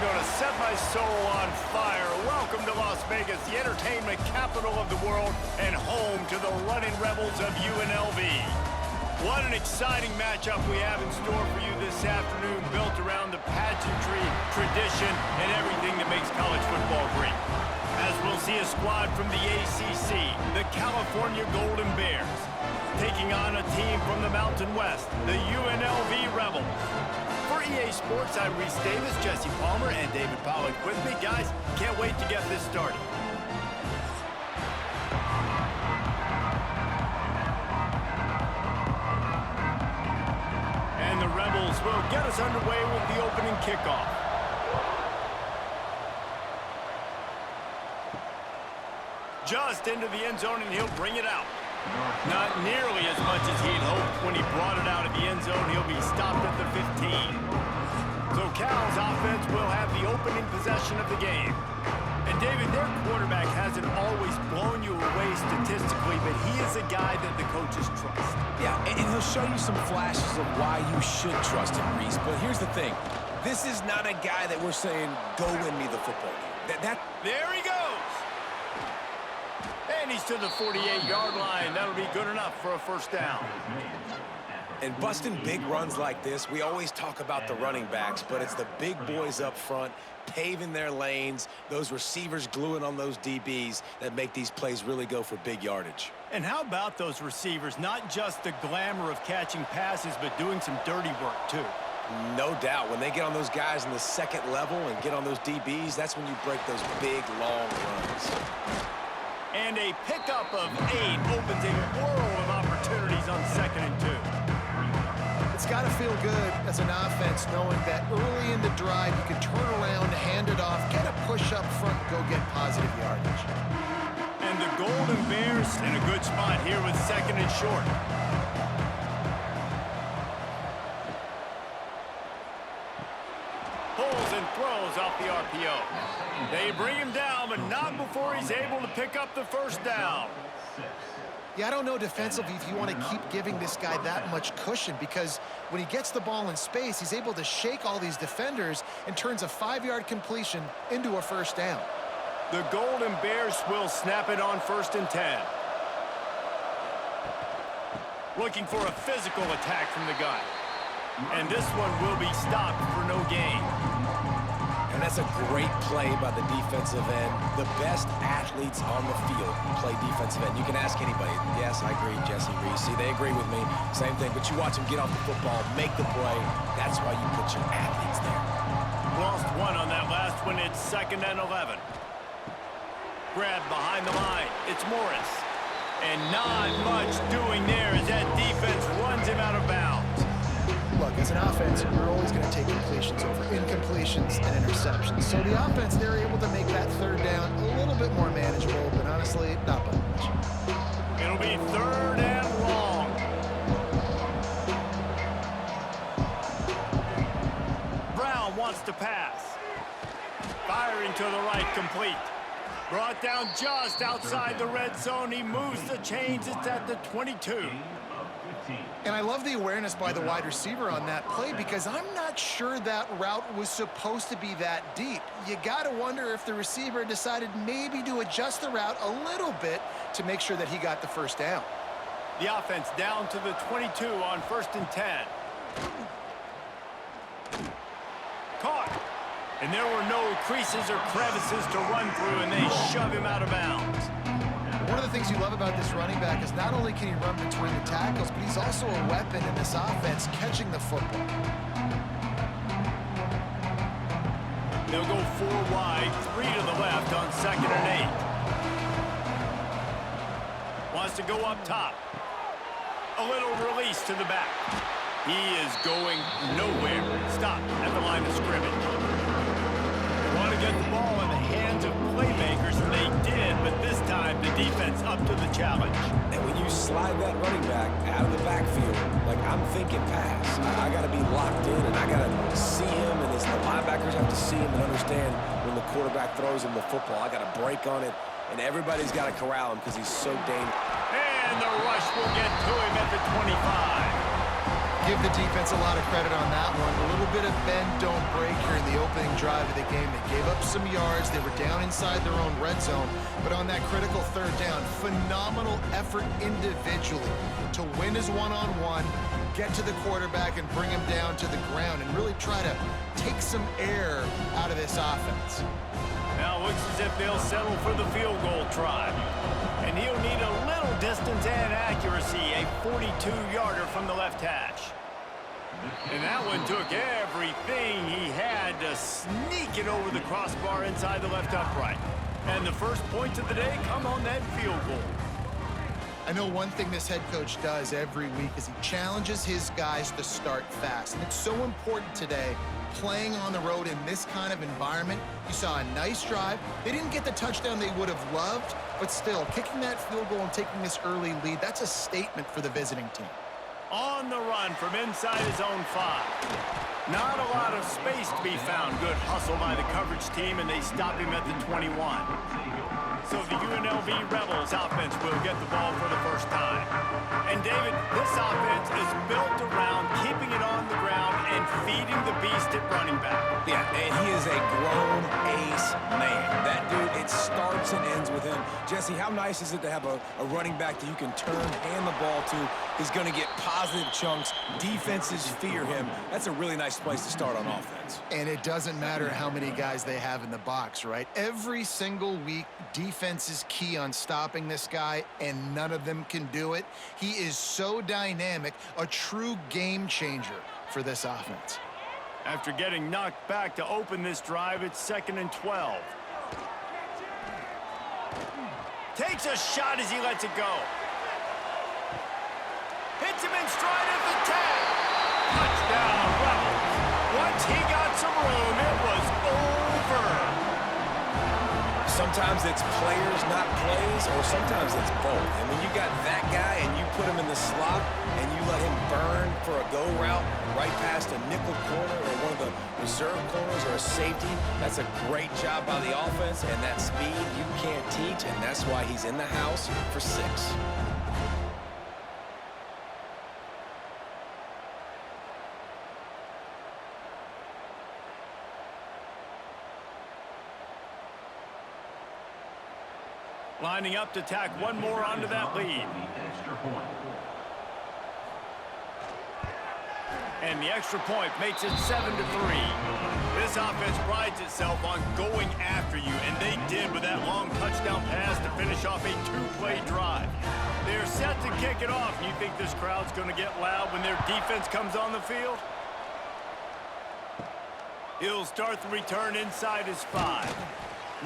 gonna set my soul on fire. Welcome to Las Vegas, the entertainment capital of the world and home to the running rebels of UNLV. What an exciting matchup we have in store for you this afternoon, built around the pageantry, tradition, and everything that makes college football great. As we'll see a squad from the ACC, the California Golden Bears, taking on a team from the Mountain West, the UNLV Rebels. For EA Sports, I'm Reese Davis, Jesse Palmer, and David Pollack with me. Guys, can't wait to get this started. And the Rebels will get us underway with the opening kickoff. Just into the end zone, and he'll bring it out. Not nearly as much as he'd hoped when he brought it out of the end zone. He'll be stopped at the 15. So Cal's offense will have the opening possession of the game. And David, their quarterback hasn't always blown you away statistically, but he is a guy that the coaches trust. Yeah, and he'll show you some flashes of why you should trust him, Reese. But here's the thing. This is not a guy that we're saying, go win me the football game. There he goes. And he's to the 48-yard line. That'll be good enough for a first down. And busting big runs like this, we always talk about the running backs, but it's the big boys up front, paving their lanes, those receivers gluing on those DBs that make these plays really go for big yardage. And how about those receivers? Not just the glamour of catching passes, but doing some dirty work, too. No doubt. When they get on those guys in the second level and get on those DBs, that's when you break those big, long runs. And a pickup of 8 opens a world of opportunities on 2nd and 2. It's got to feel good as an offense knowing that early in the drive you can turn around, hand it off, get a push up front, and go get positive yardage. And the Golden Bears in a good spot here with 2nd and short. Pulls and throws off the RPO. They bring him down, but not before he's able to pick up the first down. Yeah, I don't know defensively if you want to keep giving this guy that much cushion, because when he gets the ball in space, he's able to shake all these defenders and turns a 5-yard completion into a first down. The Golden Bears will snap it on 1st and 10. Looking for a physical attack from the gun. And this one will be stopped for no gain. And that's a great play by the defensive end. The best athletes on the field play defensive end. You can ask anybody. Yes, I agree, Jesse, Reese. See, they agree with me. Same thing. But you watch them get off the football, make the play. That's why you put your athletes there. Lost one on that last one. It's 2nd and 11. Grab behind the line. It's Morris. And not much doing there as that defense runs him out of bounds. Look, as an offense, you're always going to take completions over incompletions and interceptions. So the offense, they're able to make that 3rd down a little bit more manageable, but honestly, not by much. It'll be 3rd and long. Brown wants to pass. Firing to the right, complete. Brought down just outside the red zone. He moves the chains. It's at the 22. And I love the awareness by the wide receiver on that play, because I'm not sure that route was supposed to be that deep. You got to wonder if the receiver decided maybe to adjust the route a little bit to make sure that he got the first down. The offense down to the 22 on 1st and 10. Caught. And there were no creases or crevices to run through, and they shove him out of bounds. One of the things you love about this running back is not only can he run between the tackles, but he's also a weapon in this offense catching the football. They'll go 4 wide, 3 to the left on 2nd and 8. Wants to go up top. A little release to the back. He is going nowhere. Stopped at the line of scrimmage. They want to get the ball in the hands of playmakers, and they did, but this time the defense up to the challenge. And when you slide that running back out of the backfield, like I'm thinking pass, I got to be locked in, and I got to see him, and as the linebackers have to see him and understand when the quarterback throws him the football, I got to break on it, and everybody's got to corral him because he's so dangerous. And the rush will get to him at the 25. Give the defense a lot of credit on that one. A little bit of bend, don't break here in the opening drive of the game. They gave up some yards. They were down inside their own red zone. But on that critical third down, phenomenal effort individually to win his one-on-one, get to the quarterback and bring him down to the ground and really try to take some air out of this offense. Now it looks as if they'll settle for the field goal try. And he'll need a little distance and accuracy, a 42-yarder from the left hash. And that one took everything he had to sneak it over the crossbar inside the left upright. And the first points of the day come on that field goal. I know one thing this head coach does every week is he challenges his guys to start fast. And it's so important today, playing on the road in this kind of environment. You saw a nice drive. They didn't get the touchdown they would have loved, but still, kicking that field goal and taking this early lead, that's a statement for the visiting team. On the run from inside his own 5. Not a lot of space to be found. Good hustle by the coverage team, and they stop him at the 21. So the UNLV Rebels offense will get the ball for the first time. And David, this offense is built around keeping it on the ground and feeding the beast at running back. Yeah, and he is a grown ace man. That dude, it starts and ends with him. Jesse, how nice is it to have a running back that you can hand the ball to? He's going to get positive chunks. Defenses fear him. That's a really nice place to start on offense. And it doesn't matter how many guys they have in the box, right? Every single week, defense is key on stopping this guy, and none of them can do it. He is so dynamic, a true game changer for this offense. After getting knocked back to open this drive, it's 2nd and 12. Takes a shot as he lets it go. Hits him in stride at the 10. Touchdown, Rebels. Once he got some room, it was over. Sometimes it's players, not plays, or sometimes it's both. And when you got that guy and you put him in the slot and you let him burn for a go route right past a nickel corner or one of the reserve corners or a safety, that's a great job by the offense, and that speed you can't teach, and that's why he's in the house for 6. Lining up to tack one more onto that lead. And the extra point makes it 7-3. This offense prides itself on going after you, and they did with that long touchdown pass to finish off a 2-play drive. They're set to kick it off. You think this crowd's going to get loud when their defense comes on the field? He'll start the return inside his 5.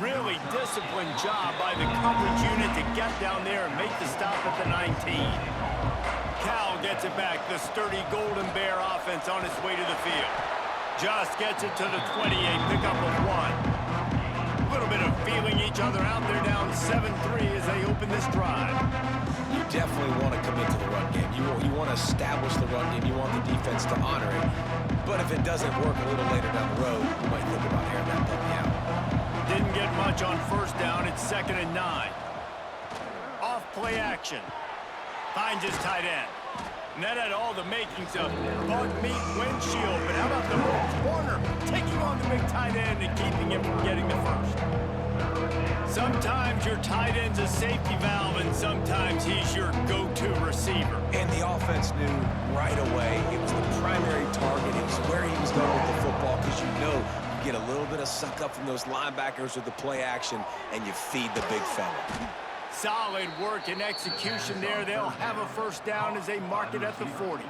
Really disciplined job by the coverage unit to get down there and make the stop at the 19. Cal gets it back. The sturdy Golden Bear offense on its way to the field. Just gets it to the 28, pickup of 1. A little bit of feeling each other out. They're down 7-3 as they open this drive. You definitely want to commit to the run game. You want to establish the run game. You want the defense to honor it. But if it doesn't work a little later down the road, you might think about airing that puppy out. Didn't get much on first down. It's 2nd and 9. Off play action. Finds his tight end. And that had all the makings of bug meat windshield. But how about the little corner taking on the big tight end and keeping him from getting the first? Sometimes your tight end's a safety valve, and sometimes he's your go-to receiver. And the offense knew right away it was the primary target. It was where he was going with the football, because you know you get a little bit of suck up from those linebackers with the play action, and you feed the big fella. Solid work and execution there. They'll have a first down as they mark it at the 40.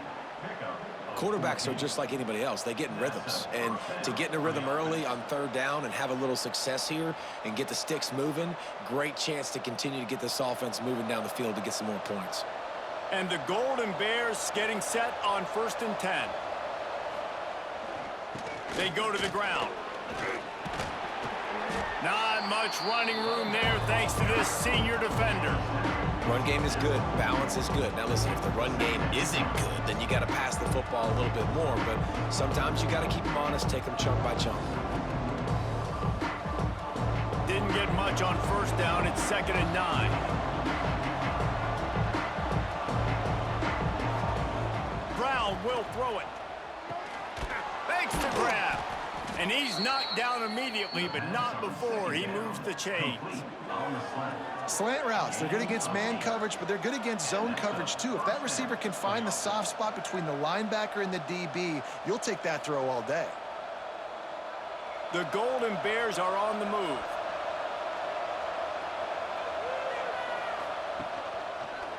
Quarterbacks are just like anybody else. They get in rhythms. And to get in a rhythm early on third down and have a little success here and get the sticks moving, great chance to continue to get this offense moving down the field to get some more points. And the Golden Bears getting set on 1st and 10. They go to the ground. Not much running room there thanks to this senior defender. Run game is good. Balance is good. Now listen, if the run game isn't good, then you got to pass the football a little bit more. But sometimes you got to keep them honest, take them chunk by chunk. Didn't get much on first down. It's 2nd and 9. Brown will throw it. Makes the grab. And he's knocked down immediately, but not before he moves the chains. Slant routes, they're good against man coverage, but they're good against zone coverage too. If that receiver can find the soft spot between the linebacker and the DB, you'll take that throw all day. The Golden Bears are on the move.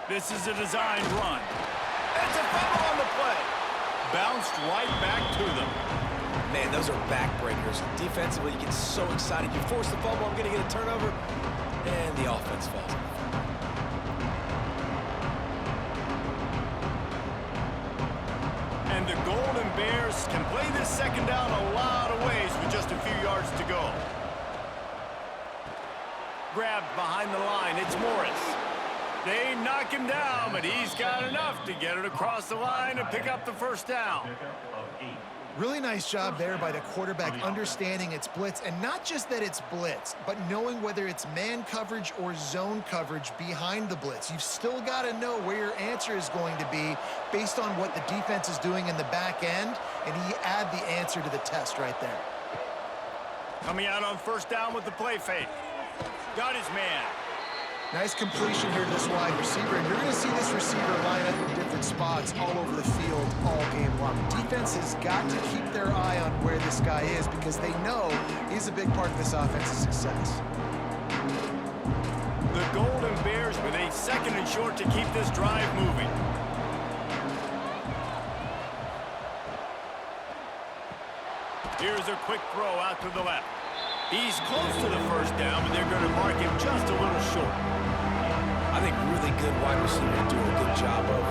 This is a designed run. It's a fumble on the play. Bounced right back to them. Man, those are backbreakers. Defensively, you get so excited. You force the fumble, I'm going to get a turnover, and the offense falls. And the Golden Bears can play this second down a lot of ways with just a few yards to go. Grabbed behind the line, it's Morris. They knock him down, but he's got enough to get it across the line and pick up the first down. Really nice job there by the quarterback understanding it's blitz, and not just that it's blitz, but knowing whether it's man coverage or zone coverage behind the blitz. You've still got to know where your answer is going to be based on what the defense is doing in the back end, and he add the answer to the test right there. Coming out on first down with the play fake. Got his man. Nice completion here to this wide receiver, and you're going to see this receiver line up in different spots all over the field all game long. Defense has got to keep their eye on where this guy is because they know he's a big part of this offense's success. The Golden Bears with a second and short to keep this drive moving. Here's a quick throw out to the left. He's close to the first down, but they're going to mark him just a little short. I think really good wide receivers do a good job of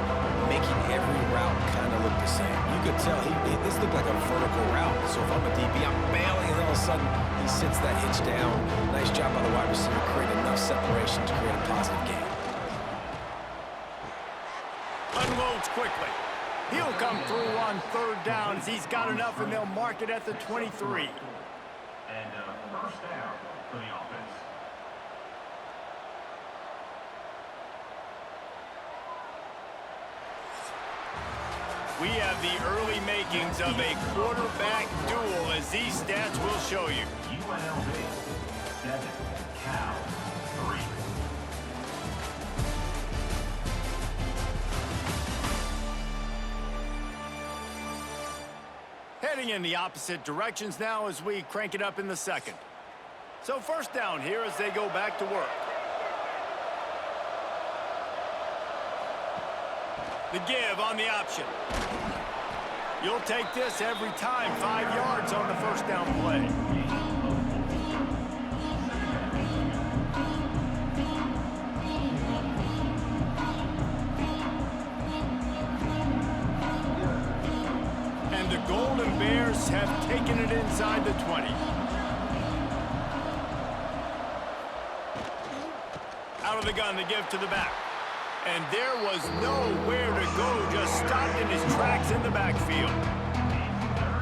making every route kind of look the same. You could tell this looked like a vertical route. So if I'm a DB, I'm bailing, and all of a sudden he sits that hitch down. Nice job by the wide receiver, create enough separation to create a positive game. Unloads quickly. He'll come through on third down as he's got enough, and they'll mark it at the 23. And first down for the offense. We have the early makings of a quarterback duel, as these stats will show you. UNLV 7, Cal 3. Heading in the opposite directions now as we crank it up in the second. So first down here as they go back to work. The give on the option. You'll take this every time. 5 yards on the first down play. And the Golden Bears have taken it inside the 20. Out of the gun, the give to the back. And there was nowhere to go, just stopped in his tracks in the backfield.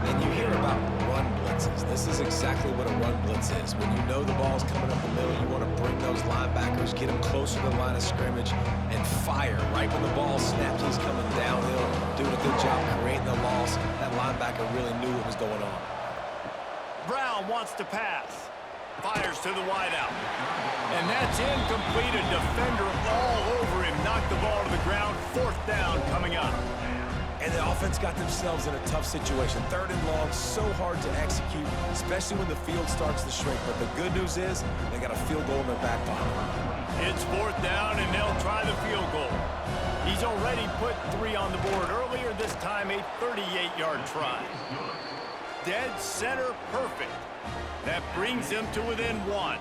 And you hear about run blitzes. This is exactly what a run blitz is. When you know the ball's coming up the middle, you want to bring those linebackers, get them closer to the line of scrimmage, and fire. Right when the ball snapped, he's coming downhill, doing a good job creating the loss. That linebacker really knew what was going on. Brown wants to pass. Fires to the wideout. And that's incomplete. A defender all over him. Knocked the ball to the ground. Fourth down coming up. And the offense got themselves in a tough situation. Third and long, so hard to execute, especially when the field starts to shrink. But the good news is they got a field goal in their back pocket. It's fourth down, and they'll try the field goal. He's already put 3 on the board earlier, this time a 38-yard try. Dead center perfect. That brings him to within 1.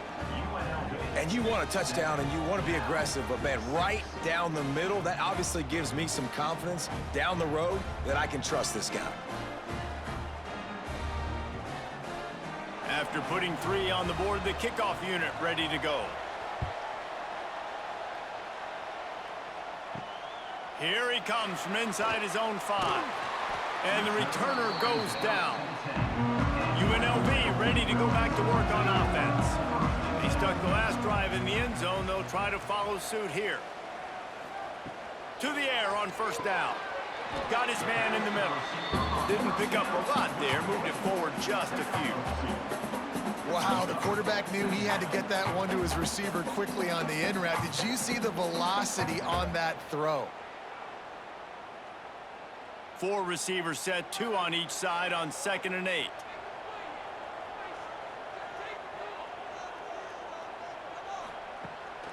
And you want a touchdown and you want to be aggressive, but man, right down the middle, that obviously gives me some confidence down the road that I can trust this guy. After putting 3 on the board, the kickoff unit ready to go. Here he comes from inside his own 5. And the returner goes down. UNLV ready to go back to work on offense. He stuck the last drive in the end zone. They'll try to follow suit here. To the air on first down. Got his man in the middle. Didn't pick up a lot there, moved it forward just a few. Wow, the quarterback knew he had to get that one to his receiver quickly on the in route. Did you see the velocity on that throw? 4 receivers set, 2 on each side on 2nd and 8.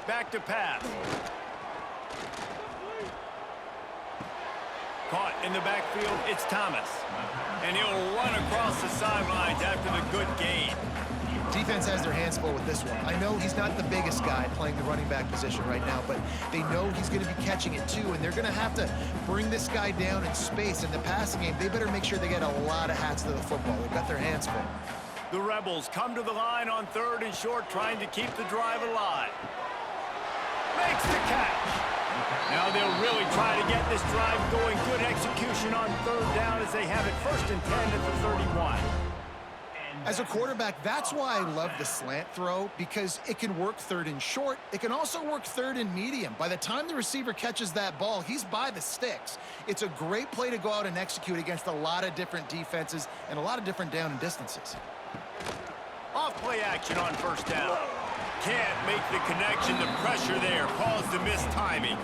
Back to pass. Caught in the backfield, it's Thomas. And he'll run across the sidelines after the good gain. Defense has their hands full with this one. I know he's not the biggest guy playing the running back position right now, but they know he's going to be catching it too, and they're going to have to bring this guy down in space. In the passing game, they better make sure they get a lot of hats to the football. They've got their hands full. The Rebels come to the line on 3rd and short, trying to keep the drive alive. Makes the catch. Now they'll really try to get this drive going. Good execution on 3rd down as they have it 1st and 10 at the 31. As a quarterback, that's why I love the slant throw, because it can work 3rd and short. It can also work 3rd and medium. By the time the receiver catches that ball, he's by the sticks. It's a great play to go out and execute against a lot of different defenses and a lot of different down and distances. Off play action on 1st down. Can't make the connection. The pressure there caused the missed timing.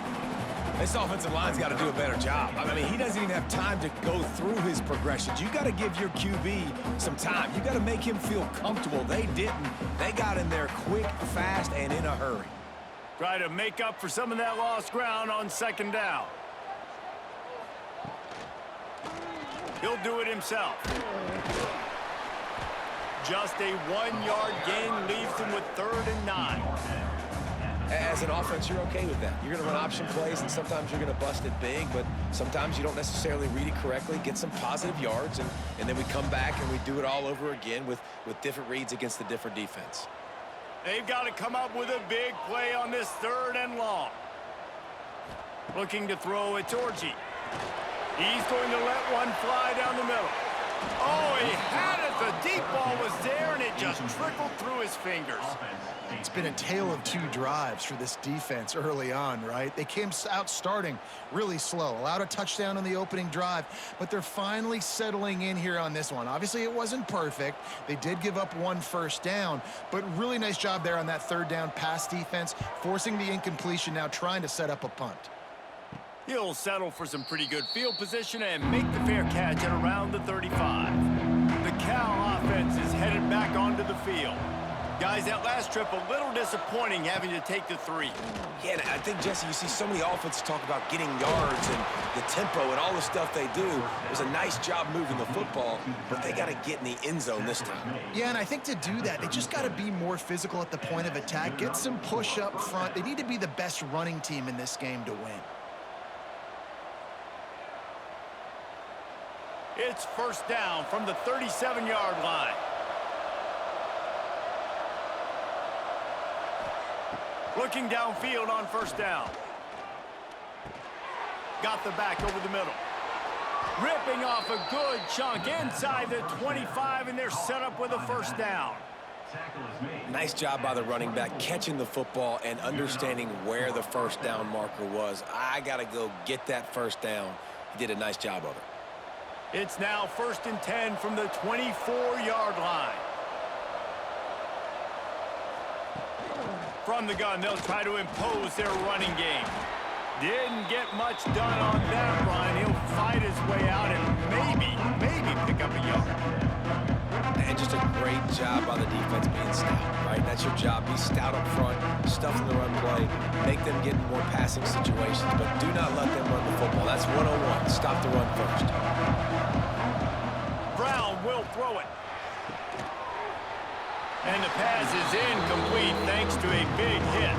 This offensive line's got to do a better job. I mean, he doesn't even have time to go through his progressions. You got to give your QB some time. You got to make him feel comfortable. They didn't. They got in there quick, fast, and in a hurry. Try to make up for some of that lost ground on 2nd down. He'll do it himself. Just a 1-yard gain leaves him with 3rd and 9. As an offense, you're okay with that. You're going to run option plays, and sometimes you're going to bust it big, but sometimes you don't necessarily read it correctly, get some positive yards, and then we come back and we do it all over again with different reads against the different defense. They've got to come up with a big play on this 3rd and long. Looking to throw, it's Orji. He's going to let one fly down the middle. Oh, he had it. The deep ball was there, and it just trickled through his fingers. It's been a tale of 2 drives for this defense early on, right? They came out starting really slow, allowed a touchdown on the opening drive, but they're finally settling in here on this one. Obviously, it wasn't perfect. They did give up 1 first down, but really nice job there on that 3rd down pass defense, forcing the incompletion, now trying to set up a punt. He'll settle for some pretty good field position and make the fair catch at around the 35. The Cal offense is headed back onto the field. Guys, that last trip a little disappointing having to take the 3. Yeah, and I think, Jesse, you see so many offenses talk about getting yards and the tempo and all the stuff they do. It was a nice job moving the football, but they got to get in the end zone this time. Yeah, and I think to do that, they just got to be more physical at the point of attack, get some push up front. They need to be the best running team in this game to win. It's 1st down from the 37-yard line. Looking downfield on 1st down. Got the back over the middle. Ripping off a good chunk inside the 25, and they're set up with a 1st down. Nice job by the running back, catching the football and understanding where the 1st down marker was. I got to go get that 1st down. He did a nice job of it. It's now 1st and 10 from the 24-yard line. From the gun, they'll try to impose their running game. Didn't get much done on that run. He'll fight his way out and maybe pick up a yard. And just a great job by the defense being stout, right? That's your job. Be stout up front, stuff in the run play, make them get in more passing situations, but do not let them run the football. That's 101. Stop the run first. Brown will throw it. And the pass is incomplete thanks to a big hit.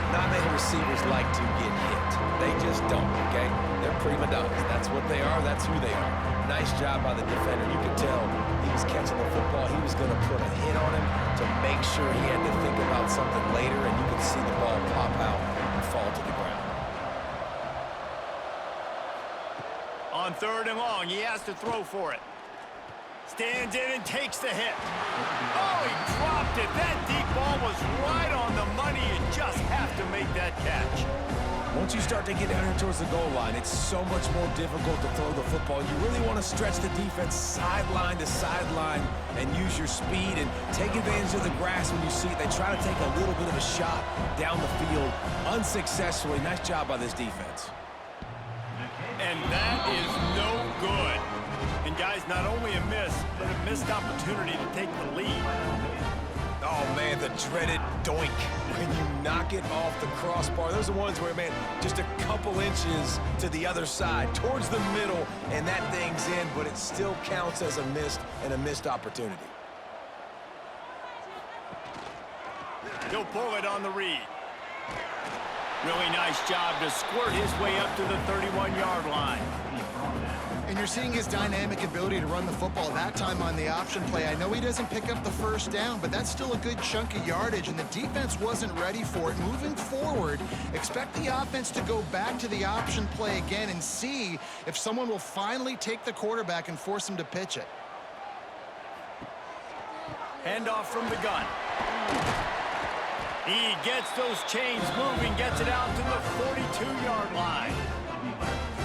Not many receivers like to get hit. They just don't, okay? They're prima donnas. That's what they are. That's who they are. Nice job by the defender. You could tell he was catching the football. He was going to put a hit on him to make sure he had to think about something later, and you could see the ball pop out and fall to the ground. On 3rd and long, he has to throw for it. Stands in and takes the hit. Oh, he dropped it. That deep ball was right on the money. You just have to make that catch. Once you start to get down here towards the goal line, it's so much more difficult to throw the football. You really want to stretch the defense sideline to sideline and use your speed and take advantage of the grass when you see it. They try to take a little bit of a shot down the field unsuccessfully. Nice job by this defense. And that is no good. And guys, not only a miss, but a missed opportunity to take the lead. Oh, man, the dreaded doink when you knock it off the crossbar. Those are the ones where, man, just a couple inches to the other side, towards the middle, and that thing's in, but it still counts as a missed opportunity. He'll pull it on the read. Really nice job to squirt his way up to the 31-yard line. And you're seeing his dynamic ability to run the football that time on the option play. I know he doesn't pick up the first down, but that's still a good chunk of yardage, and the defense wasn't ready for it. Moving forward, expect the offense to go back to the option play again and see if someone will finally take the quarterback and force him to pitch it. Handoff from the gun. He gets those chains moving, gets it out to the 42-yard line.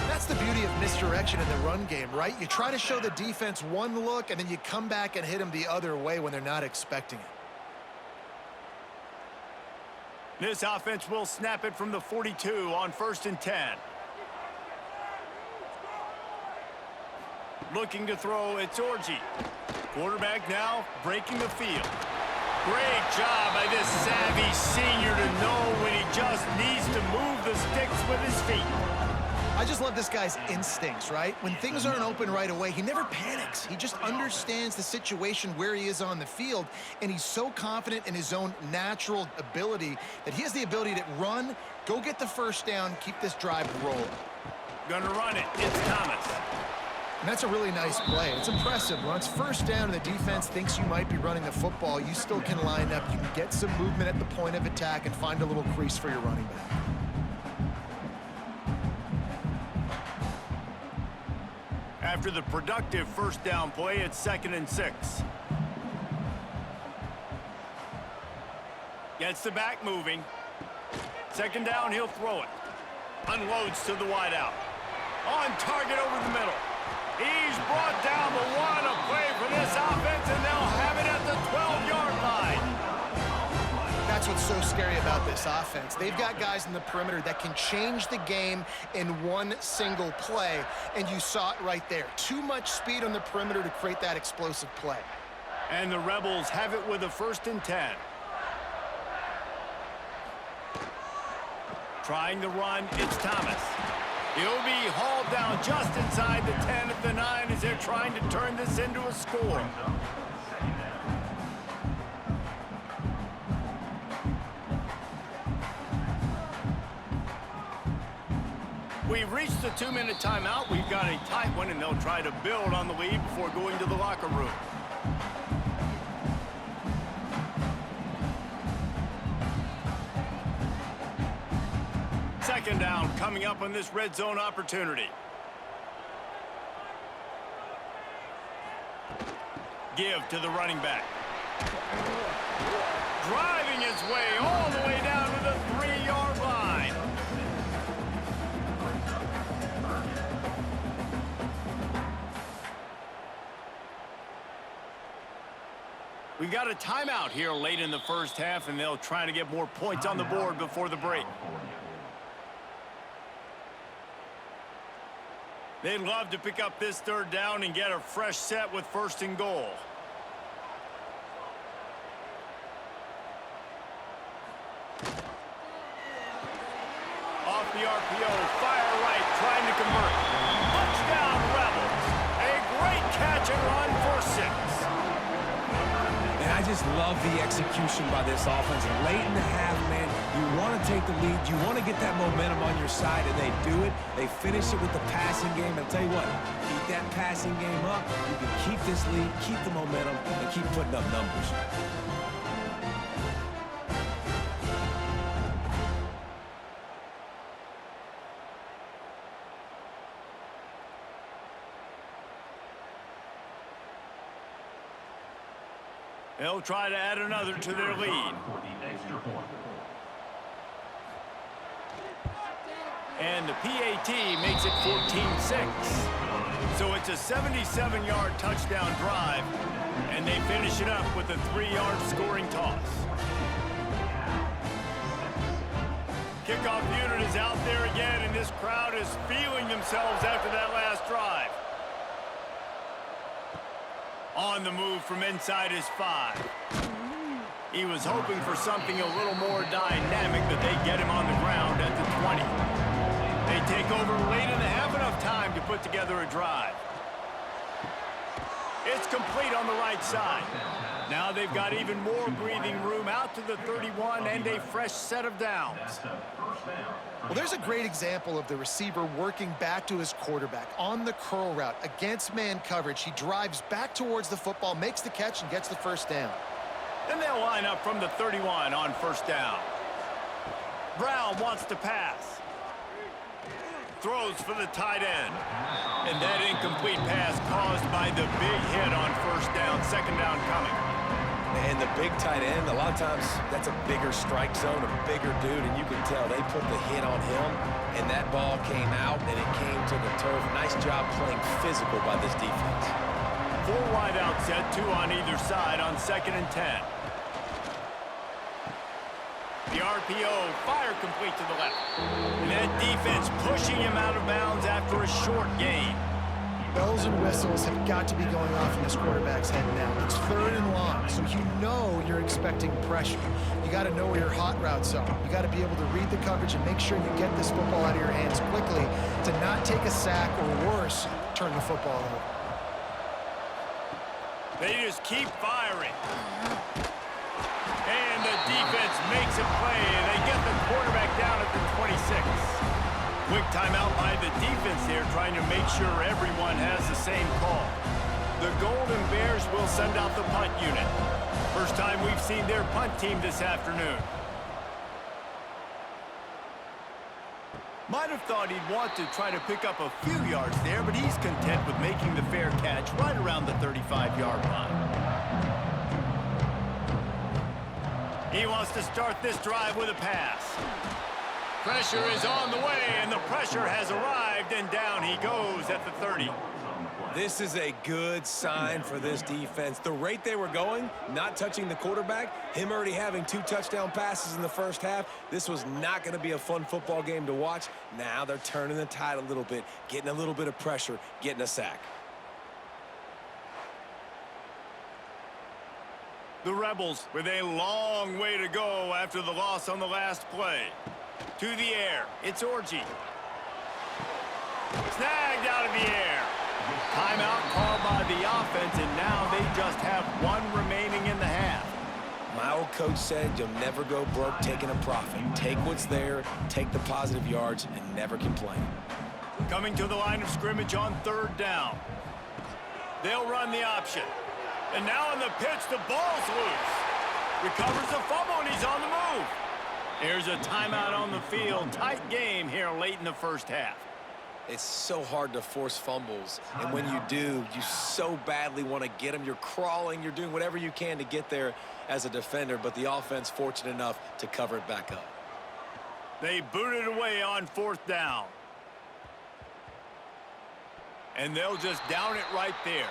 That's the beauty of misdirection in the run game, right? You try to show the defense one look, and then you come back and hit them the other way when they're not expecting it. This offense will snap it from the 42 on 1st and 10. Looking to throw, it's Orji. Quarterback now breaking the field. Great job by this savvy senior to know when he just needs to move the sticks with his feet. I just love this guy's instincts, right? When things aren't open right away, he never panics. He just understands the situation where he is on the field, and he's so confident in his own natural ability that he has the ability to run, go get the first down, keep this drive rolling. Gonna run it. It's Thomas. And that's a really nice play. It's impressive. When it's first down and the defense thinks you might be running the football, you still can line up. You can get some movement at the point of attack and find a little crease for your running back. After the productive first down play, it's 2nd and 6. Gets the back moving. 2nd down, he'll throw it. Unloads to the wideout. On target over the middle. He's brought down the one. A play for this offense, and they'll have it at the 12-yard line. That's what's so scary about this offense. They've got guys in the perimeter that can change the game in one single play, and you saw it right there. Too much speed on the perimeter to create that explosive play. And the Rebels have it with a 1st and 10. Trying to run, it's Thomas. He'll be hauled down just inside the 10 at the 9 as they're trying to turn this into a score. We've reached the 2-minute timeout. We've got a tight one, and they'll try to build on the lead before going to the locker room. Second down coming up on this red zone opportunity. Give to the running back. Driving his way all the way down to the 3-yard line. We got a timeout here late in the first half, and they'll try to get more points on the board before the break. They'd love to pick up this 3rd down and get a fresh set with 1st and goal. Off the RPO, fire right, trying to convert. Touchdown, Rebels. A great catch and run for 6. And I just love the execution by this offense. Late in the half, man, you want to take the lead. You want to get that momentum on your side, and they do it. They finish it with the passing game. And I'll tell you what, keep that passing game up. You can keep this lead, keep the momentum, and keep putting up numbers. They'll try to add another to their lead. And the PAT makes it 14-6. So it's a 77-yard touchdown drive, and they finish it up with a 3-yard scoring toss. Kickoff unit is out there again, and this crowd is feeling themselves after that last drive. On the move from inside his 5. He was hoping for something a little more dynamic, but they get him on the ground at the 20. They take over late and have enough time to put together a drive. It's complete on the right side. Now they've got even more breathing room out to the 31 and a fresh set of downs. Well, there's a great example of the receiver working back to his quarterback on the curl route against man coverage. He drives back towards the football, makes the catch, and gets the first down. Then they'll line up from the 31 on first down. Brown wants to pass. Throws for the tight end. And that incomplete pass caused by the big hit on first down, second down coming. And the big tight end, a lot of times that's a bigger strike zone, a bigger dude, and you can tell they put the hit on him, and that ball came out, and it came to the turf. Nice job playing physical by this defense. 4 wide out set, 2 on either side on 2nd and 10. The RPO, fire complete to the left. And that defense pushing him out of bounds after a short gain. Bells and whistles have got to be going off in this quarterback's head now. It's 3rd and long, so you know you're expecting pressure. You got to know where your hot routes are. You got to be able to read the coverage and make sure you get this football out of your hands quickly to not take a sack or worse, turn the football over. They just keep firing. And the defense makes a play, and they get the quarterback down at the 26. Quick timeout by the defense there, trying to make sure everyone has the same call. The Golden Bears will send out the punt unit. First time we've seen their punt team this afternoon. Might have thought he'd want to try to pick up a few yards there, but he's content with making the fair catch right around the 35-yard line. He wants to start this drive with a pass. Pressure is on the way, and the pressure has arrived, and down he goes at the 30. This is a good sign for this defense. The rate they were going, not touching the quarterback, him already having 2 touchdown passes in the first half, this was not going to be a fun football game to watch. Now they're turning the tide a little bit, getting a little bit of pressure, getting a sack. The Rebels with a long way to go after the loss on the last play. To the air, it's Orji. Snagged out of the air. Timeout called by the offense, and now they just have 1 remaining in the half. My old coach said you'll never go broke taking a profit. Take what's there, take the positive yards, and never complain. Coming to the line of scrimmage on 3rd down. They'll run the option. And now on the pitch, the ball's loose. Recovers the fumble, and he's on the move. Here's a timeout on the field. Tight game here late in the first half. It's so hard to force fumbles, and when you do, you so badly want to get them. You're crawling, you're doing whatever you can to get there as a defender, but the offense fortunate enough to cover it back up. They boot it away on 4th down. And they'll just down it right there.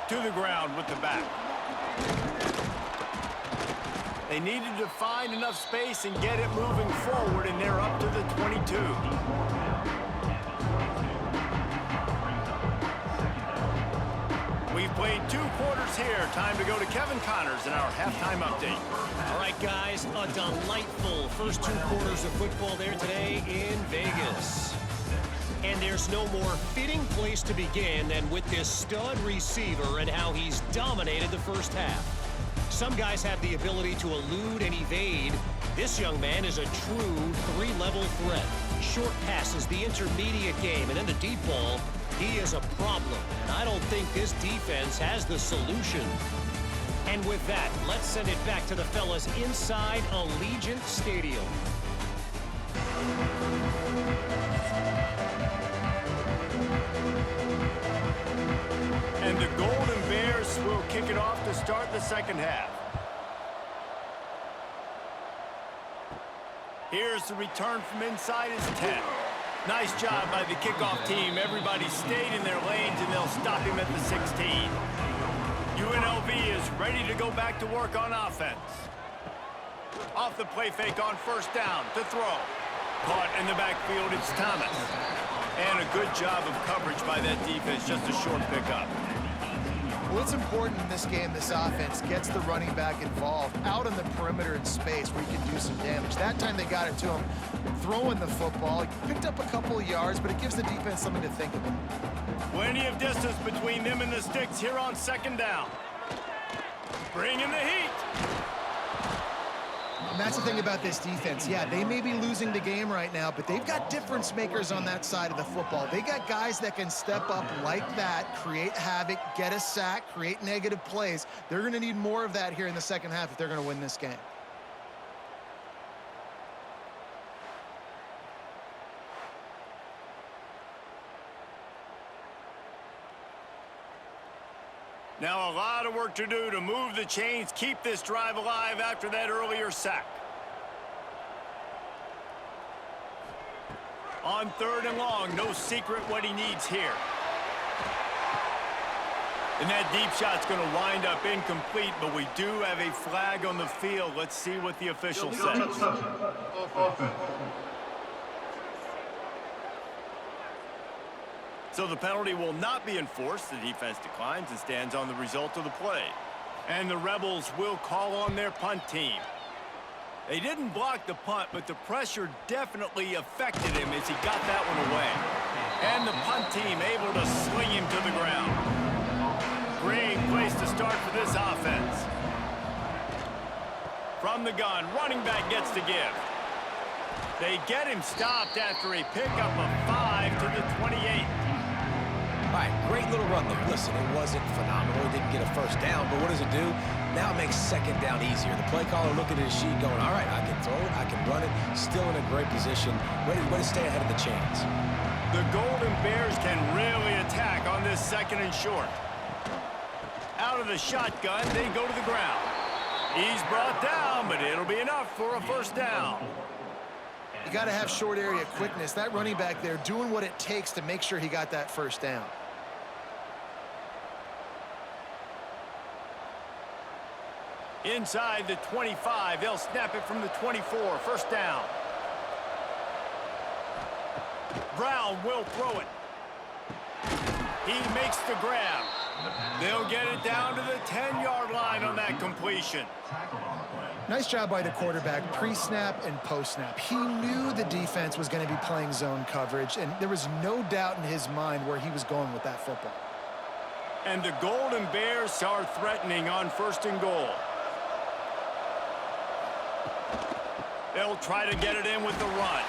To the ground with the back. They needed to find enough space and get it moving forward, and they're up to the 22. We've played 2 quarters here. Time to go to Kevin Connors in our halftime update. All right, guys, a delightful first 2 quarters of football there today in Vegas. And there's no more fitting place to begin than with this stud receiver and how he's dominated the first half. Some guys have the ability to elude and evade. This young man is a true 3-level threat. Short passes, the intermediate game, and then the deep ball. He is a problem, and I don't think this defense has the solution. And with that, let's send it back to the fellas inside Allegiant Stadium. And the Golden Bears will kick it off to start the second half. Here's the return from inside his 10. Nice job by the kickoff team. Everybody stayed in their lanes, and they'll stop him at the 16. UNLV is ready to go back to work on offense. Off the play fake on first down to throw. Caught in the backfield, it's Thomas. And a good job of coverage by that defense, just a short pickup. Well, it's important in this game, this offense gets the running back involved out on the perimeter in space where he can do some damage. That time they got it to him throwing the football. He picked up a couple of yards, but it gives the defense something to think about. Plenty of distance between them and the sticks here on second down. Bring in the heat. And that's the thing about this defense. Yeah, they may be losing the game right now, but they've got difference makers on that side of the football. They got guys that can step up like that, create havoc, get a sack, create negative plays. They're going to need more of that here in the second half if they're going to win this game. Now a lot of work to do to move the chains, keep this drive alive after that earlier sack. On third and long, no secret what he needs here. And that deep shot's going to wind up incomplete, but we do have a flag on the field. Let's see what the official says. So the penalty will not be enforced. The defense declines and stands on the result of the play. And the Rebels will call on their punt team. They didn't block the punt, but the pressure definitely affected him as he got that one away. And the punt team able to sling him to the ground. Great place to start for this offense. From the gun, running back gets to give. They get him stopped after a pickup of 5 to the 28. All right, great little run there. Listen, it wasn't phenomenal. He didn't get a first down, but what does it do? Now it makes second down easier. The play caller looking at his sheet going, all right, I can throw it, I can run it, still in a great position, ready to stay ahead of the chains. The Golden Bears can really attack on this second and short. Out of the shotgun, they go to the ground. He's brought down, but it'll be enough for a first down. You got to have short area quickness. That running back there doing what it takes to make sure he got that first down. Inside the 25, they'll snap it from the 24. First down. Brown will throw it. He makes the grab. They'll get it down to the 10-yard line on that completion. Nice job by the quarterback, pre-snap and post-snap. He knew the defense was going to be playing zone coverage, and there was no doubt in his mind where he was going with that football. And the Golden Bears are threatening on first and goal. They'll try to get it in with the run.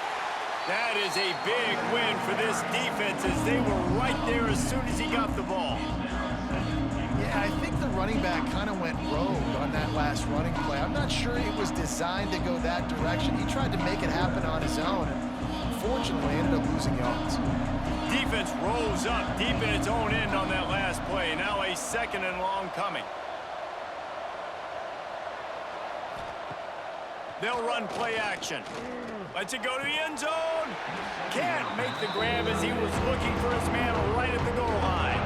That is a big win for this defense as they were right there as soon as he got the ball. Yeah, I think the running back kind of went rogue on that last running play. I'm not sure it was designed to go that direction. He tried to make it happen on his own, and unfortunately ended up losing yards. Defense rose up deep in its own end on that last play. Now a second and long coming. They'll run play action. Lets it go to the end zone. Can't make the grab as he was looking for his man right at the goal line.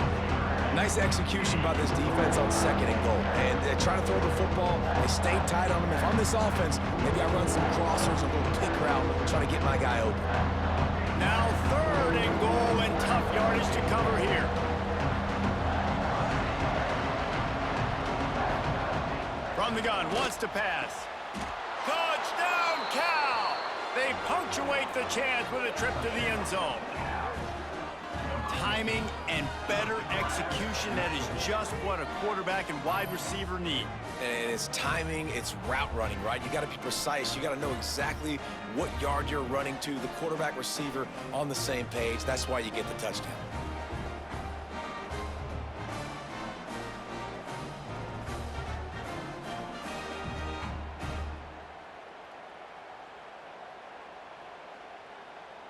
Nice execution by this defense on second and goal. And they try to throw the football. They stayed tight on him. If I'm this offense, maybe I run some crossers, a little pick route, try to get my guy open. Now third and goal and tough yardage to cover here. From the gun, wants to pass. Touchdown, Cal! They punctuate the chance with a trip to the end zone. Timing and better execution, that is just what a quarterback and wide receiver need. And it's timing, it's route running, right? You got to be precise. You got to know exactly what yard you're running to. The quarterback, receiver on the same page. That's why you get the touchdown.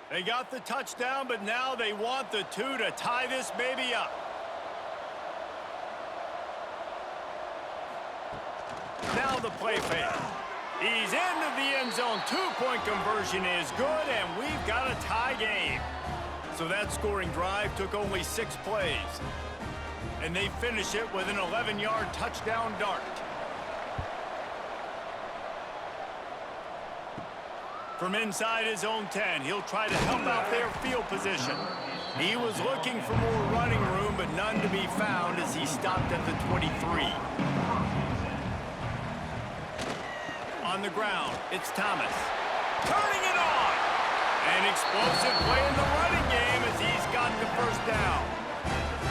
They got the touchdown, but now they want the 2 to tie this baby up. Now the play fake. He's into the end zone. Two-point conversion is good, and we've got a tie game. So that scoring drive took only 6 plays. And they finish it with an 11-yard touchdown dart. From inside his own 10, he'll try to help out their field position. He was looking for more running room, but none to be found as he stopped at the 23. On the ground, it's Thomas. Turning it on! An explosive play in the running game as he's got the first down.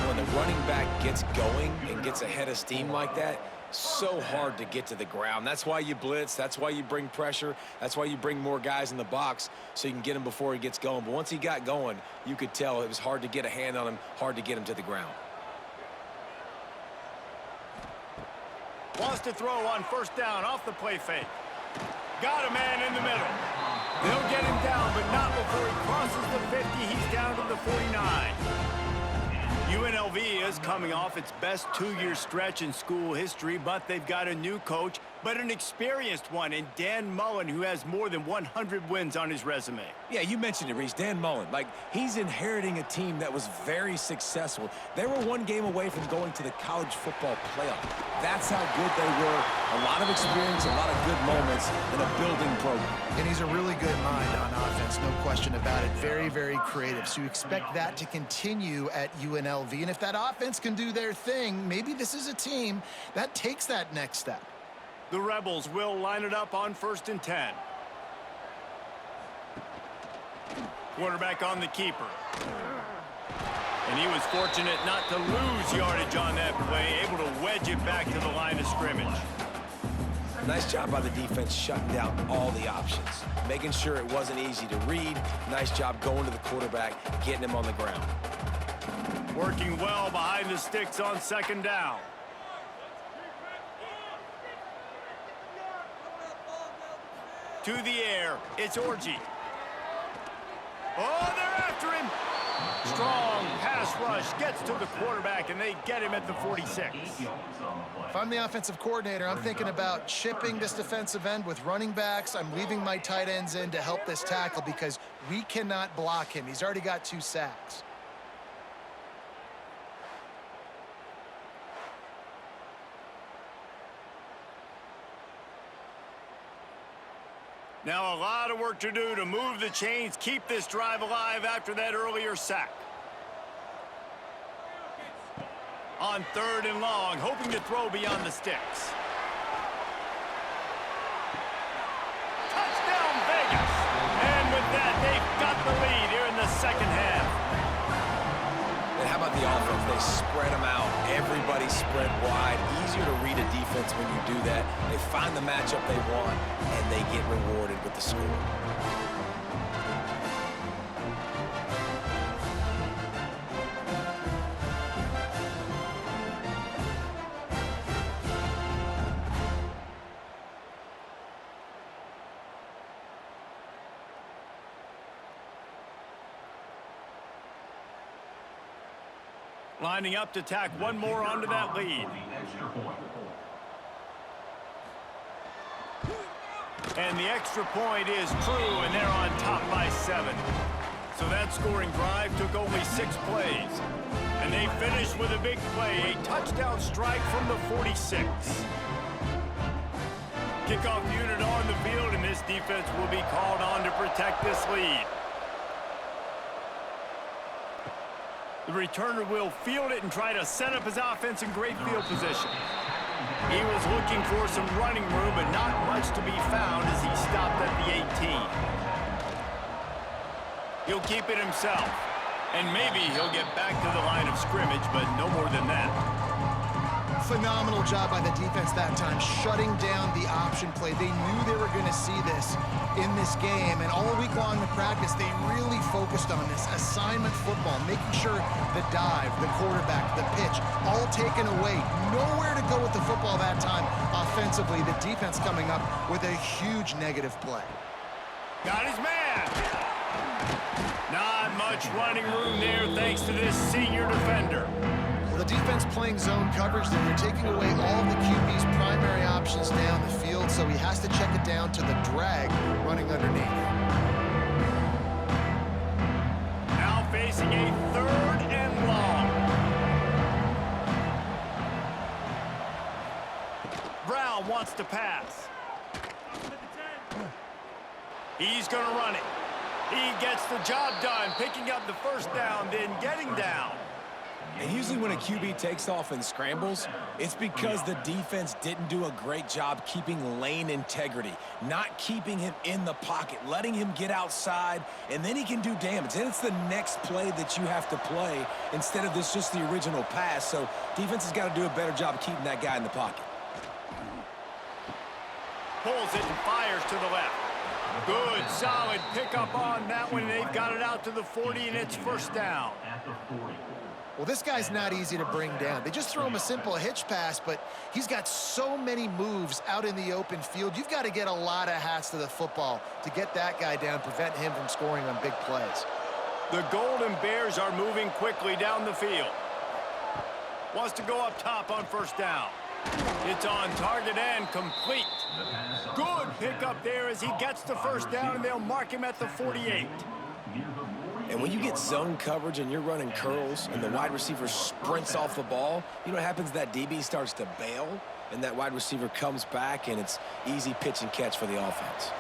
When the running back gets going and gets ahead of steam like that, so hard to get to the ground. That's why you blitz. That's why you bring pressure. That's why you bring more guys in the box so you can get him before he gets going. But once he got going, you could tell it was hard to get a hand on him, hard to get him to the ground. Wants to throw on first down off the play fake. Got a man in the middle. They'll get him down, but not before he crosses the 50. He's down to the 49. UNLV is coming off its best 2-year stretch in school history, but they've got a new coach, but an experienced one in Dan Mullen, who has more than 100 wins on his resume. Yeah, you mentioned it, Reese. Dan Mullen. Like, he's inheriting a team that was very successful. They were 1 game away from going to the college football playoff. That's how good they were. A lot of experience, a lot of good moments in a building program. And he's a really good mind on offense, no question about it. Very, very creative. So you expect that to continue at UNLV. And if that offense can do their thing, maybe this is a team that takes that next step. The Rebels will line it up on 1st and 10. Quarterback on the keeper. And he was fortunate not to lose yardage on that play, able to wedge it back to the line of scrimmage. Nice job by the defense shutting down all the options, making sure it wasn't easy to read. Nice job going to the quarterback, getting him on the ground. Working well behind the sticks on 2nd down. To the air, it's Orji. Oh, they're after him. Strong pass rush gets to the quarterback, and they get him at the 46. If I'm the offensive coordinator, I'm thinking about chipping this defensive end with running backs. I'm leaving my tight ends in to help this tackle because we cannot block him. He's already got 2 sacks. Now a lot of work to do to move the chains, keep this drive alive after that earlier sack. On 3rd and long, hoping to throw beyond the sticks. Touchdown, Vegas! And with that, they've got the lead here in the 2nd half. And how about the offense? They spread them out. Everybody spread wide. Easier to read a defense when you do that. They find the matchup they want, and they get rewarded with the score. Lining up to tack one more onto that lead. And the extra point is true, and they're on top by 7. So that scoring drive took only 6 plays. And they finished with a big play, a touchdown strike from the 46. Kickoff unit on the field, and this defense will be called on to protect this lead. The returner will field it and try to set up his offense in great field position. He was looking for some running room, but not much to be found as he stopped at the 18. He'll keep it himself, and maybe he'll get back to the line of scrimmage, but no more than that. Phenomenal job by the defense that time, shutting down the option play. They knew they were going to see this in this game, and all week long in practice, they really focused on this assignment football, making sure the dive, the quarterback, the pitch, all taken away. Nowhere to go with the football that time offensively. The defense coming up with a huge negative play. Got his man. Not much running room there thanks to this senior defender. Well, the defense defense playing zone coverage there. They're taking away all of the QB's primary options down the field, so he has to check it down to the drag running underneath. Now facing a 3rd and long. Brown wants to pass. He's going to run it. He gets the job done, picking up the first down, then getting down. And usually when a QB takes off and scrambles, it's because the defense didn't do a great job keeping lane integrity, not keeping him in the pocket, letting him get outside, and then he can do damage. And it's the next play that you have to play instead of this just the original pass. So defense has got to do a better job of keeping that guy in the pocket. Pulls it and fires to the left. Good, solid pickup on that one. They've got it out to the 40, and it's first down. Well, this guy's not easy to bring down. They just throw him a simple hitch pass, but he's got so many moves out in the open field. You've got to get a lot of hats to the football to get that guy down, prevent him from scoring on big plays. The Golden Bears are moving quickly down the field. Wants to go up top on first down. It's on target and complete. Good pickup there as he gets the first down, and they'll mark him at the 48. And when you get zone coverage and you're running curls and the wide receiver sprints off the ball, you know what happens? That DB starts to bail, and that wide receiver comes back, and it's easy pitch and catch for the offense.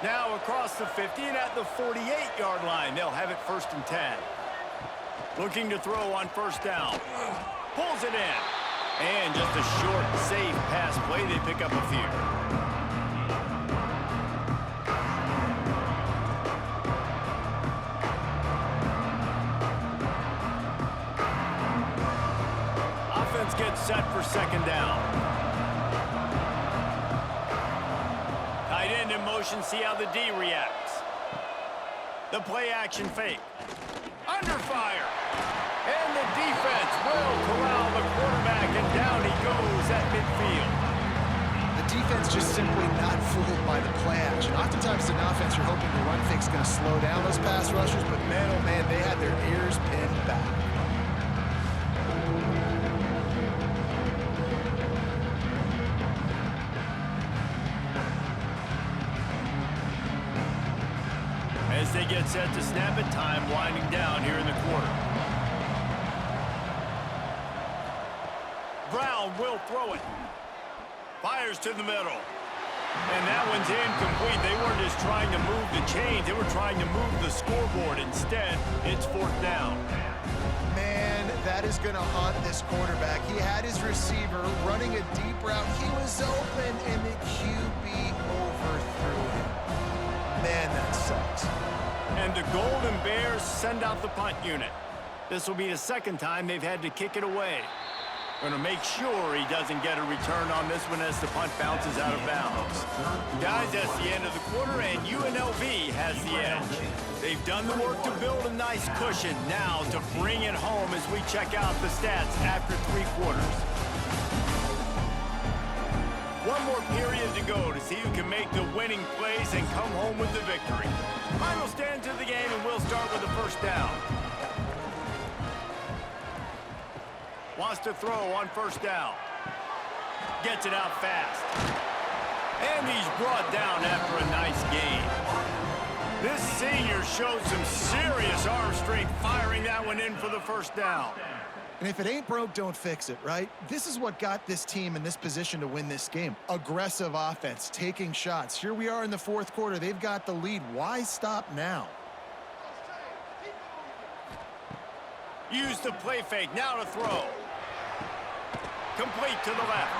Now across the 50 and at the 48-yard line, they'll have it 1st and 10. Looking to throw on first down. Pulls it in. And just a short, safe pass play. They pick up a few. Gets set for 2nd down. Tight end in motion, see how the D reacts. The play action fake. Under fire. And the defense will corral the quarterback, and down he goes at midfield. The defense just simply not fooled by the play action. Oftentimes an offense, you're hoping the run fake's going to slow down those pass rushers, but man, oh man, they had their ears pinned back. As they get set to snap it, time winding down here in the quarter. Brown will throw it. Fires to the middle. And that one's incomplete. They weren't just trying to move the chains. They were trying to move the scoreboard. Instead, it's 4th down. Man, that is going to haunt this quarterback. He had his receiver running a deep route. He was open, and the QB overthrew him. Man, that sucks. And the Golden Bears send out the punt unit. This will be the 2nd time they've had to kick it away. Going to make sure he doesn't get a return on this one as the punt bounces out of bounds. Guys, that's the end of the quarter, and UNLV has the edge. They've done the work to build a nice cushion. Now to bring it home as we check out the stats after 3 quarters. One more period to go to see who can make the winning plays and come home with the victory. Final stand to the game, and we'll start with the first down. Wants to throw on first down. Gets it out fast. And he's brought down after a nice gain. This senior showed some serious arm strength firing that one in for the first down. And if it ain't broke, don't fix it, right? This is what got this team in this position to win this game. Aggressive offense, taking shots. Here we are in the 4th quarter. They've got the lead. Why stop now? Use the play fake. Now to throw. Complete to the left.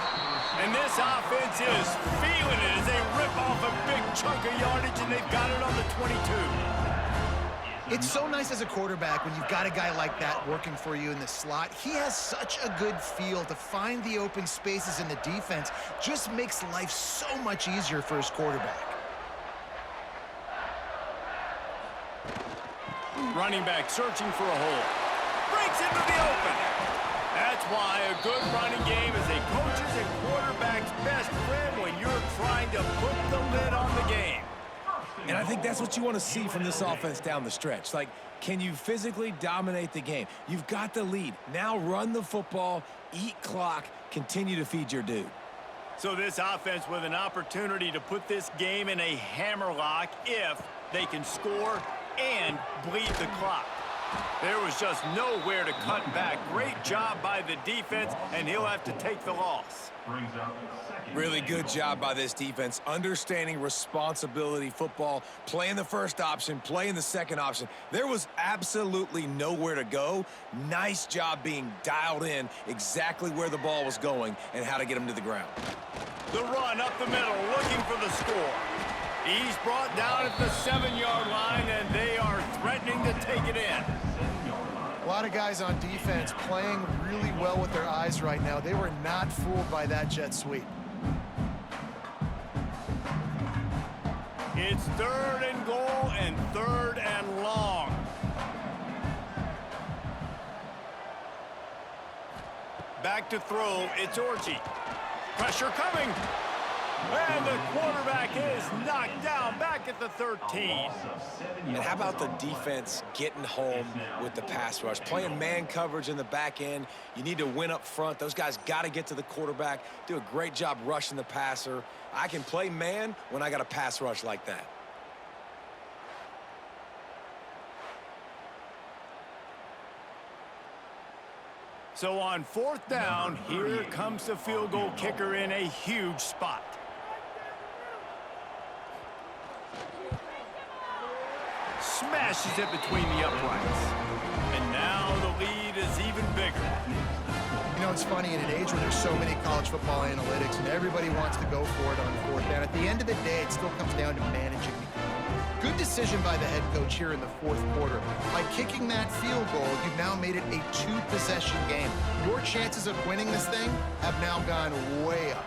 And this offense is feeling it as they rip off a big chunk of yardage, and they've got it on the 22. It's so nice as a quarterback when you've got a guy like that working for you in the slot. He has such a good feel to find the open spaces in the defense. Just makes life so much easier for his quarterback. Running back searching for a hole. Breaks into the open. That's why a good running game is a coach's and quarterback's best friend when you're trying to put the lid on the game. And I think that's what you want to see from this offense down the stretch. Like, can you physically dominate the game? You've got the lead. Now run the football, eat clock, continue to feed your dude. So this offense with an opportunity to put this game in a hammerlock if they can score and bleed the clock. There was just nowhere to cut back. Great job by the defense, and he'll have to take the loss. Really good job by this defense, understanding responsibility football, playing the first option, playing the second option. There was absolutely nowhere to go. Nice job being dialed in exactly where the ball was going and how to get him to the ground. The run up the middle, looking for the score. He's brought down at the 7-yard line, and they are threatening to take it in. A lot of guys on defense playing really well with their eyes right now. They were not fooled by that jet sweep. It's 3rd and goal and 3rd and long. Back to throw, it's Orchie. Pressure coming. And the quarterback is knocked down back at the 13. And how about the defense getting home with the pass rush? Playing man coverage in the back end. You need to win up front. Those guys got to get to the quarterback. Do a great job rushing the passer. I can play man when I got a pass rush like that. So on 4th down, here comes the field goal kicker in a huge spot. Smashes it between the uprights. And now the lead is even bigger. You know, it's funny, in an age where there's so many college football analytics and everybody wants to go for it on 4th down, at the end of the day, it still comes down to managing the game. Good decision by the head coach here in the 4th quarter. By kicking that field goal, you've now made it a 2-possession game. Your chances of winning this thing have now gone way up.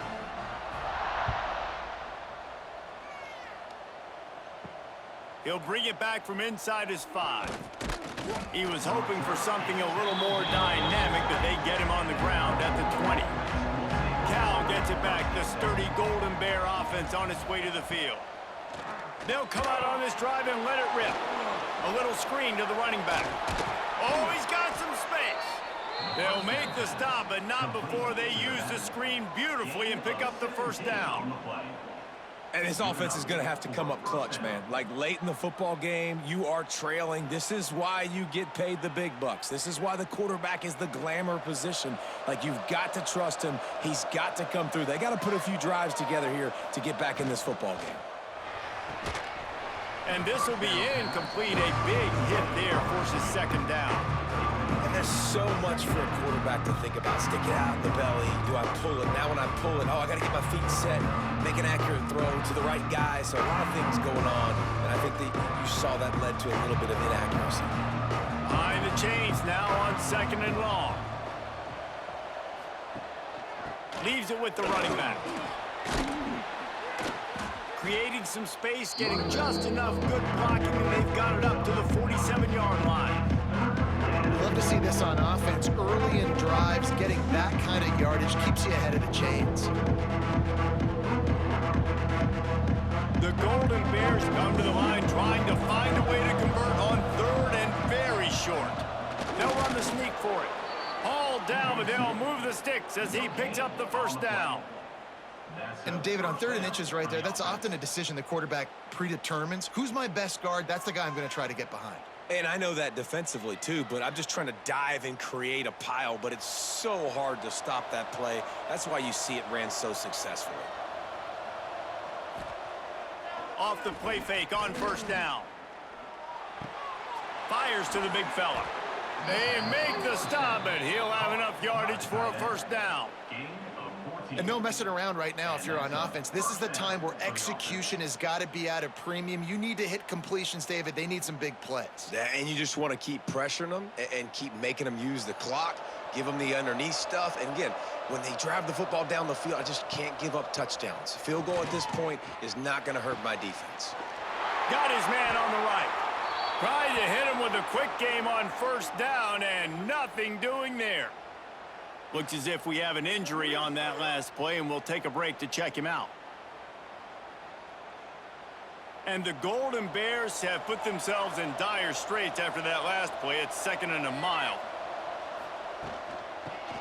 He'll bring it back from inside his 5. He was hoping for something a little more dynamic, but they get him on the ground at the 20. Cal gets it back. The sturdy Golden Bear offense on its way to the field. They'll come out on this drive and let it rip. A little screen to the running back. Oh, he's got some space. They'll make the stop, but not before they use the screen beautifully and pick up the 1st down. And his offense is going to have to come up clutch, man. Like, late in the football game, you are trailing. This is why you get paid the big bucks. This is why the quarterback is the glamour position. Like, you've got to trust him. He's got to come through. They got to put a few drives together here to get back in this football game. And this will be incomplete. A big hit there forces 2nd down. And there's so much for a quarterback to think about. Stick it out in the belly. Do I pull it? Now when I pull it, oh, I got to get my feet set, make an accurate throw to the right guy. So a lot of things going on. And I think that you saw that led to a little bit of inaccuracy. Behind the chains now on 2nd and long. Leaves it with the running back. Creating some space, getting just enough good blocking, and they've got it up to the 47-yard line. Love to see this on offense. Early in drives, getting that kind of yardage keeps you ahead of the chains. The Golden Bears come to the line trying to find a way to convert on 3rd and very short. They'll run the sneak for it. Hauled down, but they'll move the sticks as he picks up the 1st down. And David, on 3rd and inches right there, that's often a decision the quarterback predetermines. Who's my best guard? That's the guy I'm going to try to get behind. And I know that defensively, too, but I'm just trying to dive and create a pile, but it's so hard to stop that play. That's why you see it ran so successfully. Off the play fake on 1st down. Fires to the big fella. They make the stop, but he'll have enough yardage for a 1st down. And no messing around right now if you're on offense. This is the time where execution has got to be at a premium. You need to hit completions, David. They need some big plays. Yeah, and you just want to keep pressuring them and keep making them use the clock, give them the underneath stuff. And again, when they drive the football down the field, I just can't give up touchdowns. Field goal at this point is not going to hurt my defense. Got his man on the right. Tried to hit him with a quick game on 1st down, and nothing doing there. Looks as if we have an injury on that last play, and we'll take a break to check him out. And the Golden Bears have put themselves in dire straits after that last play. It's 2nd and a mile.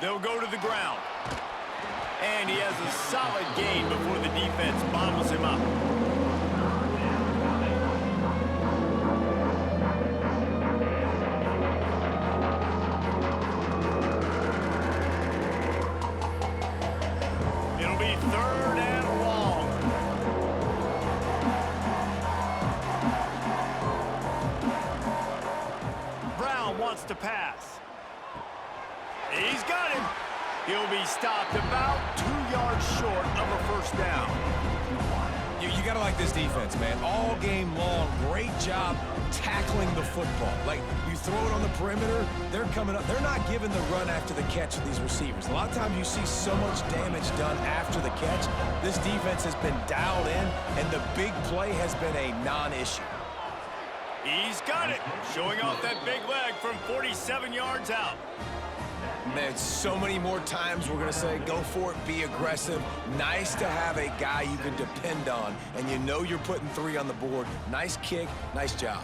They'll go to the ground. And he has a solid gain before the defense bottles him up. It'll be 3rd and long. Brown wants to pass. He's got him. He'll be stopped about 2 yards short of a 1st down. You got to like this defense, man. All game long, great job tackling the football. Like, you throw it on the perimeter, they're coming up. They're not giving the run after the catch of these receivers. A lot of times you see so much damage done after the catch. This defense has been dialed in, and the big play has been a non-issue. He's got it, showing off that big leg from 47 yards out. Man, so many more times we're going to say, go for it, be aggressive. Nice to have a guy you can depend on, and you know you're putting 3 on the board. Nice kick, nice job.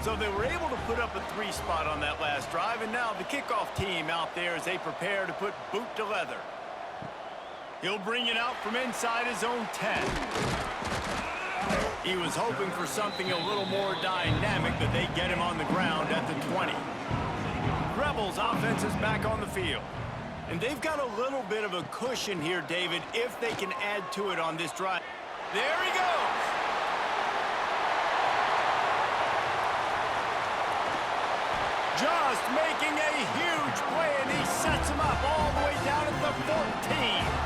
So they were able to put up a 3 spot on that last drive, and now the kickoff team out there as they prepare to put boot to leather. He'll bring it out from inside his own 10. He was hoping for something a little more dynamic, but they get him on the ground at the 20. Rebels offense is back on the field. And they've got a little bit of a cushion here, David, if they can add to it on this drive. There he goes. Just making a huge play, and he sets him up all the way down at the 14.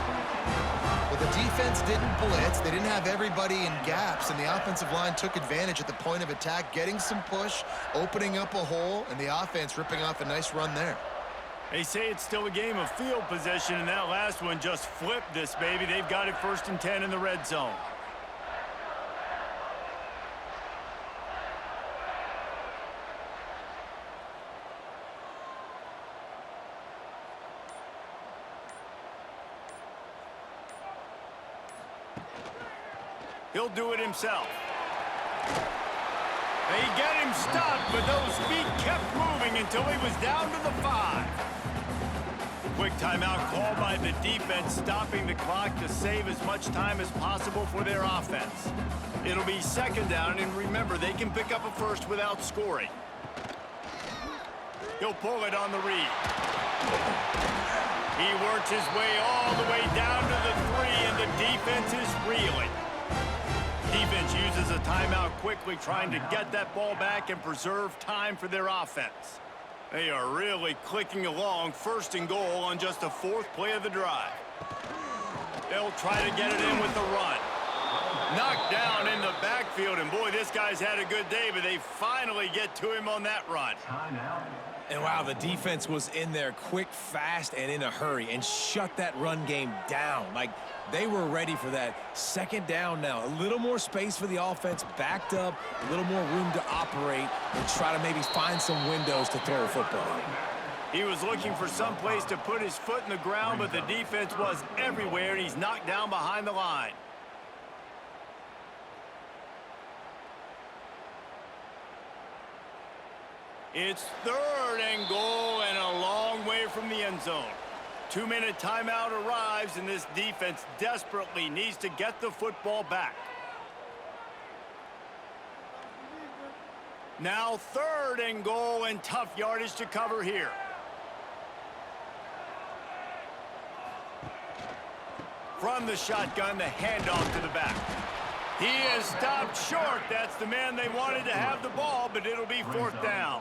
Well, the defense didn't blitz. They didn't have everybody in gaps, and the offensive line took advantage at the point of attack, getting some push, opening up a hole, and the offense ripping off a nice run there. They say it's still a game of field position, and that last one just flipped this baby. They've got it 1st and 10 in the red zone. He'll do it himself. They get him stopped, but those feet kept moving until he was down to the 5. Quick timeout called by the defense, stopping the clock to save as much time as possible for their offense. It'll be 2nd down, and remember, they can pick up a 1st without scoring. He'll pull it on the read. He works his way all the way down to the 3, and the defense is reeling. Defense uses a timeout quickly, trying to get that ball back and preserve time for their offense. They are really clicking along, 1st and goal on just the 4th play of the drive. They'll try to get it in with the run. Knocked down in the backfield, and boy, this guy's had a good day, but they finally get to him on that run. And wow, the defense was in there quick, fast, and in a hurry and shut that run game down. Like, they were ready for that. 2nd down now. A little more space for the offense, backed up, a little more room to operate and try to maybe find some windows to throw a football. He was looking for some place to put his foot in the ground, but the defense was everywhere, and he's knocked down behind the line. It's 3rd and goal and a long way from the end zone. 2-minute timeout arrives, and this defense desperately needs to get the football back. Now 3rd and goal, and tough yardage to cover here. From the shotgun, the handoff to the back. He is stopped short. That's the man they wanted to have the ball, but it'll be 4th down.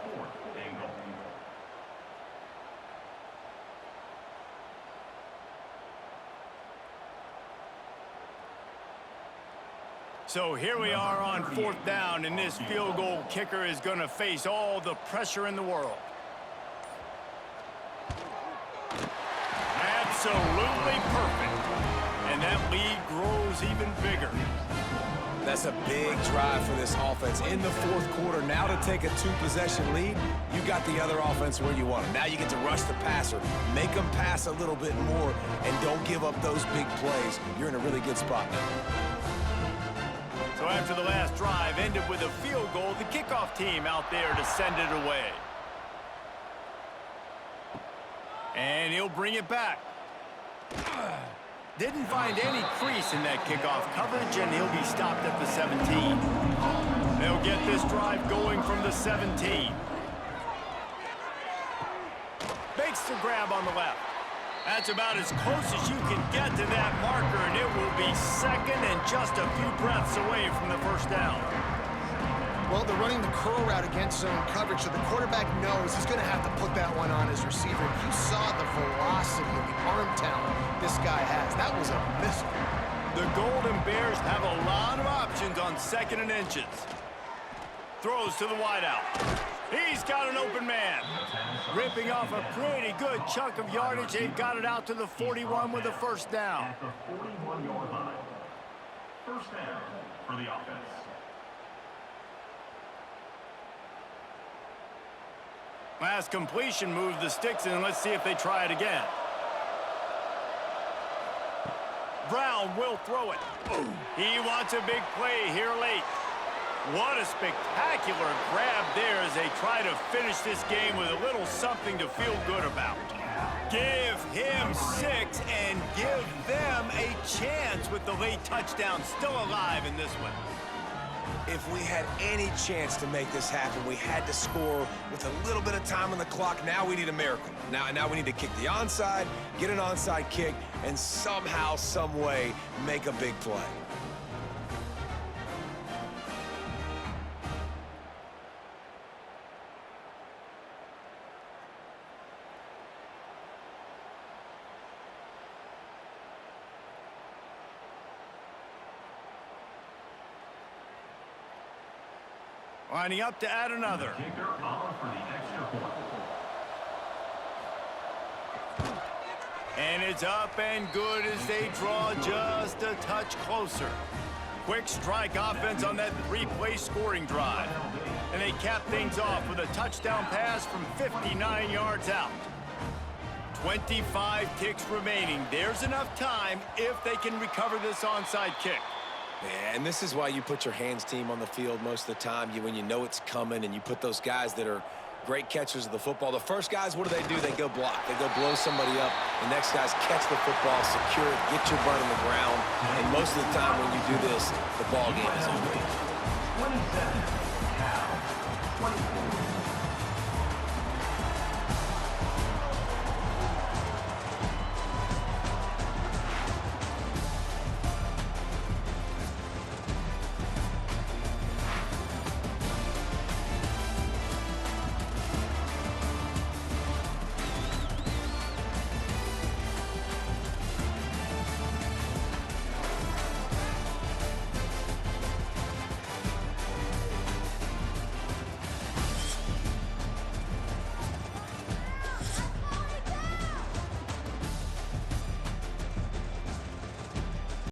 So here we are on 4th down, and this field goal kicker is going to face all the pressure in the world. Absolutely perfect. And that lead grows even bigger. That's a big drive for this offense in the fourth quarter. Now to take a two-possession lead, you got the other offense where you want them. Now you get to rush the passer, make them pass a little bit more, and don't give up those big plays. You're in a really good spot now. So after the last drive ended with a field goal, the kickoff team out there to send it away. And he'll bring it back. Didn't find any crease in that kickoff coverage, and he'll be stopped at the 17. They'll get this drive going from the 17. Makes the grab on the left. That's about as close as you can get to that marker, and it will be second and just a few breaths away from the first down. Well, they're running the curl route against zone coverage, so the quarterback knows he's going to have to put that one on his receiver. You saw the velocity and the arm talent this guy has. That was a missile. The Golden Bears have a lot of options on second and inches. Throws to the wideout. He's got an open man. Ripping off a pretty good chunk of yardage. They've got it out to the 41 with a first down. At the 41-yard line. First down for the offense. Last completion moves the sticks in. Let's see if they try it again. Brown will throw it. He wants a big play here late. What a spectacular grab there as they try to finish this game with a little something to feel good about. Give him 6 and give them a chance with the late touchdown still alive in this one. If we had any chance to make this happen, we had to score with a little bit of time on the clock. Now we need a miracle. Now we need to kick the onside, get an onside kick, and somehow, some way, make a big play. Lining up to add another. Kicker on for the extra point. And it's up and good as they draw just a touch closer. Quick strike offense on that 3-play scoring drive. And they cap things off with a touchdown pass from 59 yards out. 25 kicks remaining. There's enough time if they can recover this onside kick. Yeah, and this is why you put your hands team on the field most of the time. When you know it's coming, and you put those guys that are great catchers of the football. The first guys, what do? They go block. They go blow somebody up. The next guys catch the football, secure it, get your butt on the ground. And most of the time when you do this, the ball game is over.